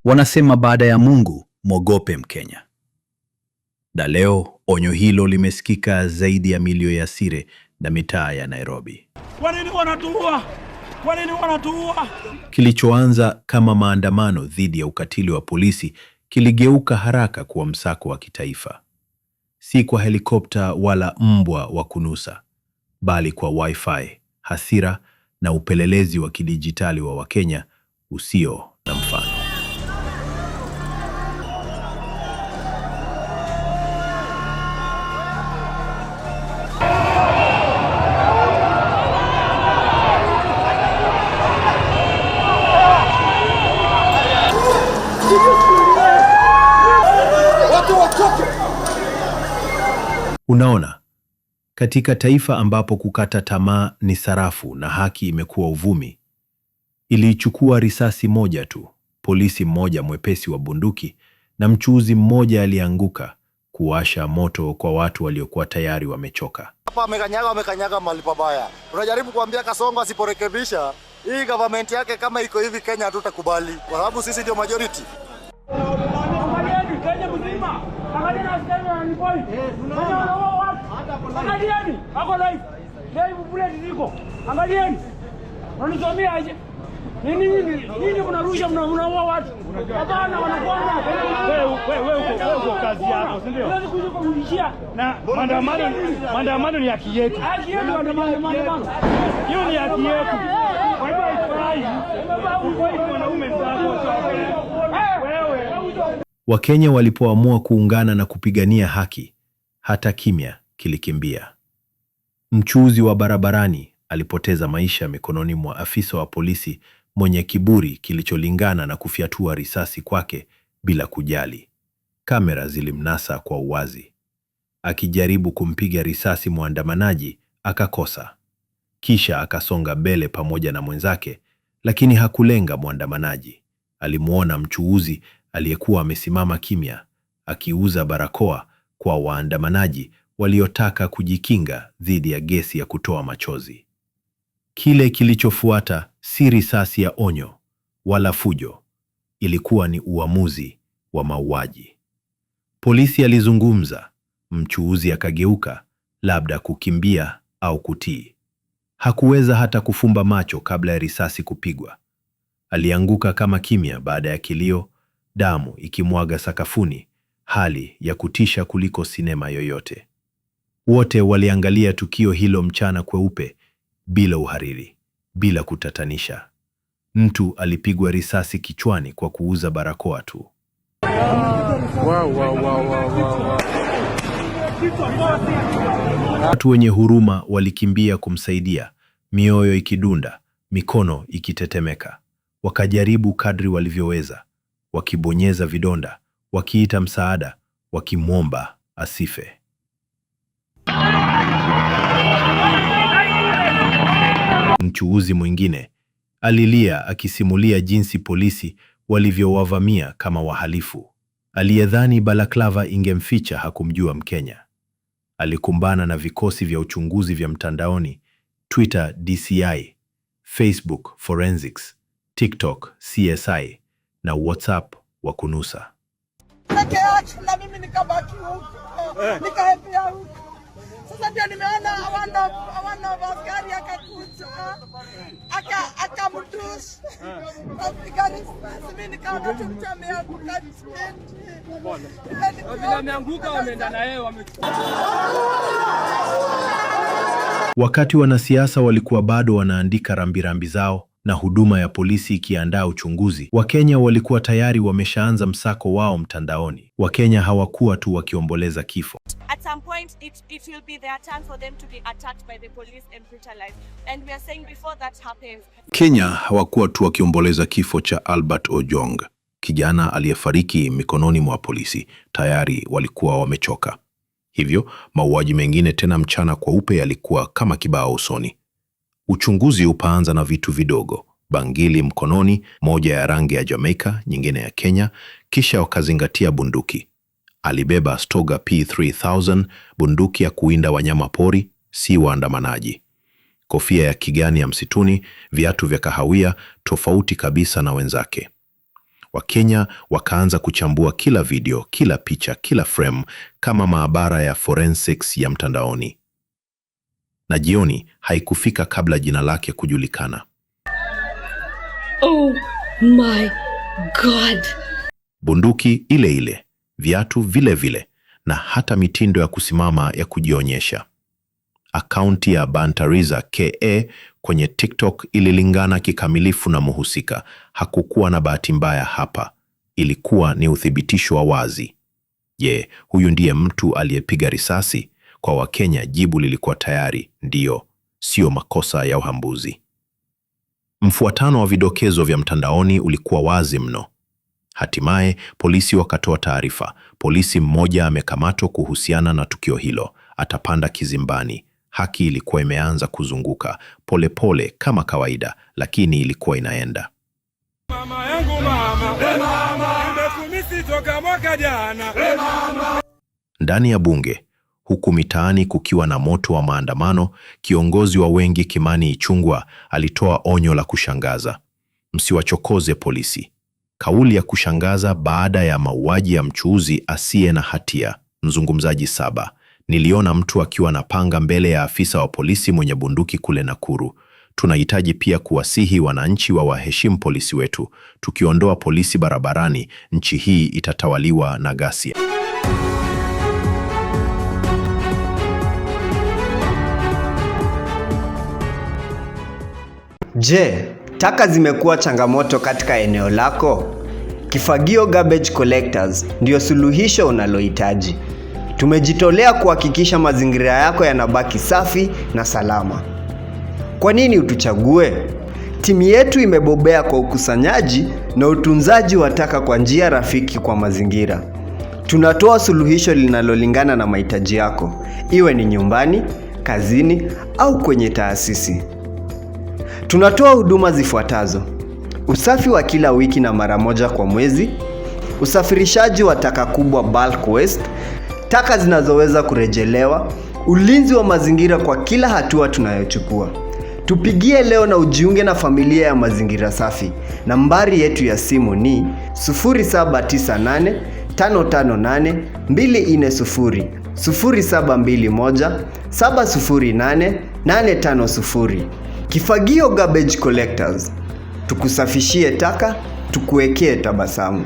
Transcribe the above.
Wanasema baada ya Mungu, mwogope Mkenya. Na leo onyo hilo limesikika zaidi ya milio ya Sire na mitaa ya Nairobi. Kwa nini wanatuua? Kwa nini wanatuua? Kilichoanza kama maandamano dhidi ya ukatili wa polisi kiligeuka haraka kuwa msako wa kitaifa. Si kwa helikopta wala mbwa wa kunusa, bali kwa wifi, hasira na upelelezi wa kidijitali wa Wakenya usio na mfano. Unaona, katika taifa ambapo kukata tamaa ni sarafu na haki imekuwa uvumi, ilichukua risasi moja tu, polisi mmoja mwepesi wa bunduki na mchuuzi mmoja alianguka kuwasha moto kwa watu waliokuwa tayari wamechoka. Hapa wamekanyaga mahali pabaya. Tunajaribu kuambia Kasongo asiporekebisha hii government yake, kama iko hivi Kenya hatutakubali, kwa sababu sisi ndio majority. Kenya mzima. Angalia askari wananipoi. Wanaua watu. Angalieni, ako live. Live bullet ziko. Angalieni. Wananisomea aje? Nini mnarusha mnaua watu? Hapana, wanakuona. Wewe uko kazi yako, si ndio? Unaweza kuja kumrudishia. Na maandamano ni haki yetu. Haki yetu maandamano. Hiyo ni haki yetu. Kwa hivyo haifai. Wewe mwanaume mzako. Wewe Wakenya walipoamua kuungana na kupigania haki, hata kimya kilikimbia. Mchuuzi wa barabarani alipoteza maisha mikononi mwa afisa wa polisi mwenye kiburi kilicholingana na kufyatua risasi kwake bila kujali. Kamera zilimnasa kwa uwazi. Akijaribu kumpiga risasi mwandamanaji, akakosa. Kisha akasonga mbele pamoja na mwenzake, lakini hakulenga mwandamanaji. Alimuona mchuuzi aliyekuwa amesimama kimya, akiuza barakoa kwa waandamanaji waliotaka kujikinga dhidi ya gesi ya kutoa machozi. Kile kilichofuata si risasi ya onyo wala fujo, ilikuwa ni uamuzi wa mauaji. Polisi alizungumza, mchuuzi akageuka, labda kukimbia au kutii. Hakuweza hata kufumba macho kabla ya risasi kupigwa. Alianguka kama kimya baada ya kilio, damu ikimwaga sakafuni, hali ya kutisha kuliko sinema yoyote. Wote waliangalia tukio hilo mchana kweupe, bila uhariri, bila kutatanisha. Mtu alipigwa risasi kichwani kwa kuuza barakoa tu. Watu wenye huruma walikimbia kumsaidia, mioyo ikidunda, mikono ikitetemeka. Wakajaribu kadri walivyoweza, wakibonyeza vidonda, wakiita msaada, wakimwomba asife. Mchuuzi mwingine alilia akisimulia jinsi polisi walivyowavamia kama wahalifu. Aliyedhani balaklava ingemficha hakumjua Mkenya. Alikumbana na vikosi vya uchunguzi vya mtandaoni, Twitter DCI, Facebook Forensics, TikTok CSI na WhatsApp wa kunusa. Na mimi nikabaki huko, nikahepia huko. Sasa ndio nimeona hawana askari akakuja, akamdush. Mimi nikaona tu mtu ameanguka chini. wameanguka wameenda na yeye Wakati wanasiasa walikuwa bado wanaandika rambirambi zao na huduma ya polisi ikiandaa uchunguzi, Wakenya walikuwa tayari wameshaanza msako wao mtandaoni. Wakenya hawakuwa tu wakiomboleza kifo. At some point it will be their turn for them to be attacked by the police and brutalized. And we are saying before that happens. Kenya hawakuwa tu wakiomboleza kifo cha Albert Ojwang, kijana aliyefariki mikononi mwa polisi. Tayari walikuwa wamechoka. Hivyo mauaji mengine tena mchana kweupe yalikuwa kama kibao usoni. Uchunguzi upaanza na vitu vidogo, bangili mkononi, moja ya rangi ya Jamaica, nyingine ya Kenya, kisha wakazingatia bunduki. Alibeba Stoga P3000, bunduki ya kuwinda wanyama pori, si waandamanaji. Kofia ya kijani ya msituni, viatu vya kahawia, tofauti kabisa na wenzake. Wakenya wakaanza kuchambua kila video, kila picha, kila frame kama maabara ya forensics ya mtandaoni. Na jioni haikufika kabla jina lake kujulikana. Oh my God. Bunduki ile ile, viatu vile vile, na hata mitindo ya kusimama ya kujionyesha. Akaunti ya Bantariza KE kwenye TikTok ililingana kikamilifu na mhusika. Hakukuwa na bahati mbaya hapa. Ilikuwa ni uthibitisho wa wazi. Je, huyu ndiye mtu aliyepiga risasi? Kwa Wakenya jibu lilikuwa tayari, ndiyo, sio makosa ya uhambuzi. Mfuatano wa vidokezo vya mtandaoni ulikuwa wazi mno. Hatimaye polisi wakatoa taarifa. Polisi mmoja amekamatwa kuhusiana na tukio hilo, atapanda kizimbani. Haki ilikuwa imeanza kuzunguka polepole kama kawaida, lakini ilikuwa inaenda. Mama yangu mama, nimekumisi toka mwaka jana. Ndani ya bunge, huku mitaani kukiwa na moto wa maandamano, kiongozi wa wengi Kimani Ichung'wah alitoa onyo la kushangaza: msiwachokoze polisi. Kauli ya kushangaza baada ya mauaji ya mchuuzi asiye na hatia. Mzungumzaji 7: niliona mtu akiwa na panga mbele ya afisa wa polisi mwenye bunduki kule Nakuru. Tunahitaji pia kuwasihi wananchi wa waheshimu polisi wetu. Tukiondoa polisi barabarani, nchi hii itatawaliwa na ghasia. Je, taka zimekuwa changamoto katika eneo lako? Kifagio Garbage Collectors ndio suluhisho unalohitaji. Tumejitolea kuhakikisha mazingira yako yanabaki safi na salama. Kwa nini utuchague? Timu yetu imebobea kwa ukusanyaji na utunzaji wa taka kwa njia rafiki kwa mazingira. Tunatoa suluhisho linalolingana na mahitaji yako, iwe ni nyumbani, kazini au kwenye taasisi. Tunatoa huduma zifuatazo: usafi wa kila wiki na mara moja kwa mwezi, usafirishaji wa taka kubwa bulk waste, taka zinazoweza kurejelewa, ulinzi wa mazingira kwa kila hatua tunayochukua. Tupigie leo na ujiunge na familia ya mazingira safi. Nambari yetu ya simu ni 0798 558 240, 0721 708 850. Kifagio Garbage Collectors, tukusafishie taka, tukuwekee tabasamu.